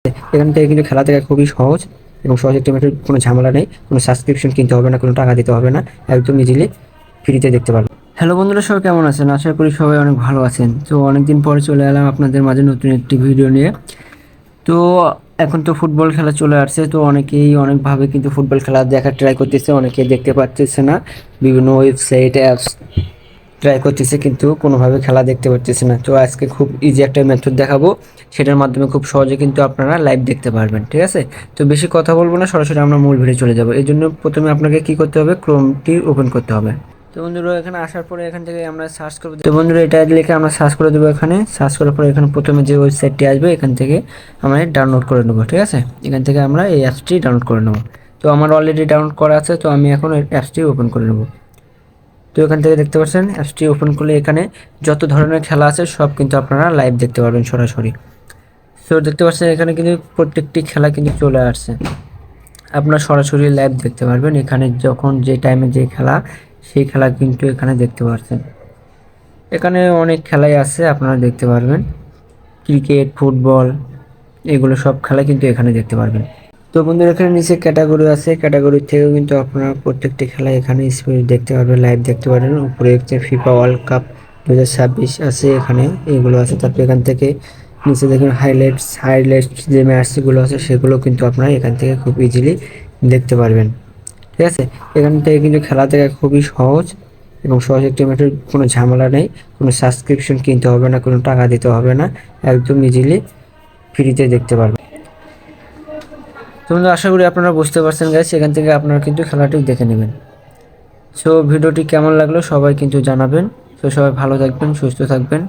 এখান থেকে কিন্তু খেলা দেখা খুবই সহজ এবং সহজ একটি ম্যাচের কোনো ঝামেলা নেই, কোনো সাবস্ক্রিপশন কিনতে হবে না, কোনো টাকা দিতে হবে না, একদম ইজিলি ফ্রিতে দেখতে পারবেন। হ্যালো বন্ধুরা, সবাই কেমন আছেন? আশা করি সবাই অনেক ভালো আছেন। তো অনেকদিন পরে চলে এলাম আপনাদের মাঝে নতুন একটি ভিডিও নিয়ে। তো এখন তো ফুটবল খেলা চলে আসছে, তো অনেকেই অনেকভাবে কিন্তু ফুটবল খেলা দেখার ট্রাই করতেছে, অনেকেই দেখতে পারতেছে না, বিভিন্ন ওয়েবসাইট অ্যাপস ট্রাই করতেছে কিন্তু কোনোভাবে খেলা দেখতে পারতেছে না। তো আজকে খুব ইজি একটা মেথড দেখাবো, সেটার মাধ্যমে খুব সহজে কিন্তু আপনারা লাইভ দেখতে পারবেন, ঠিক আছে? তো বেশি কথা বলবো না, সরাসরি আমরা মূল ভিডিও চলে যাবো। এই জন্য প্রথমে আপনাকে কি করতে হবে, ক্রোমটি ওপেন করতে হবে। তো বন্ধুরা এখানে আসার পরে এখান থেকে আমরা সার্চ করবো। তো বন্ধুরা এটা লিখে আমরা সার্চ করে দেবো। এখানে সার্চ করার পরে এখানে প্রথমে যে ওয়েবসাইটটি আসবে এখান থেকে আমরা ডাউনলোড করে নেবো, ঠিক আছে? এখান থেকে আমরা এই অ্যাপসটি ডাউনলোড করে নেবো। তো আমার অলরেডি ডাউনলোড করা আছে, তো আমি এখন অ্যাপসটি ওপেন করে নেবো। তো এখান থেকে দেখতে পাচ্ছেন অ্যাপসটি ওপেন করলে এখানে যত ধরনের খেলা আছে সব কিন্তু আপনারা লাইভ দেখতে পারবেন সরাসরি। তো দেখতে পাচ্ছেন এখানে কিন্তু প্রত্যেকটি খেলা কিন্তু চলে আসছে, আপনারা সরাসরি লাইভ দেখতে পারবেন। এখানে যখন যে টাইমে যে খেলা, সেই খেলা কিন্তু এখানে দেখতে পাচ্ছেন। এখানে অনেক খেলাই আছে, আপনারা দেখতে পারবেন। ক্রিকেট, ফুটবল, এগুলো সব খেলা কিন্তু এখানে দেখতে পারবেন। তো বন্ধুরা এখানে নিচে ক্যাটাগরি আছে, ক্যাটাগরি থেকেও কিন্তু আপনারা প্রত্যেকটি খেলা এখানে দেখতে পারবেন, লাইভ দেখতে পারবেন। উপরে হচ্ছে ফিফা ওয়ার্ল্ড কাপ 2026 আছে, এখানে এগুলো আছে। তারপর এখান থেকে নিচে দেখুন হাইলাইটস যে ম্যাচগুলো আছে সেগুলো কিন্তু আপনারা এখান থেকে খুব ইজিলি দেখতে পারবেন, ঠিক আছে? এখান থেকে কিন্তু খেলা দেখা খুবই সহজ এবং সহজ একটি ম্যাচের কোনো ঝামেলা নেই, কোনো সাবস্ক্রিপশন কিনতে হবে না, কোনো টাকা দিতে হবে না, একদম ইজিলি ফ্রিতে দেখতে পারবেন। তো বন্ধু আশা করি আপনারা বুঝতে পারছেন গাইস, এখান থেকে আপনারা কিন্তু খেলাটি দেখে নেবেন। সো ভিডিওটি কেমন লাগলো সবাই কিন্তু জানাবেন। তো সবাই ভালো থাকবেন, সুস্থ থাকবেন।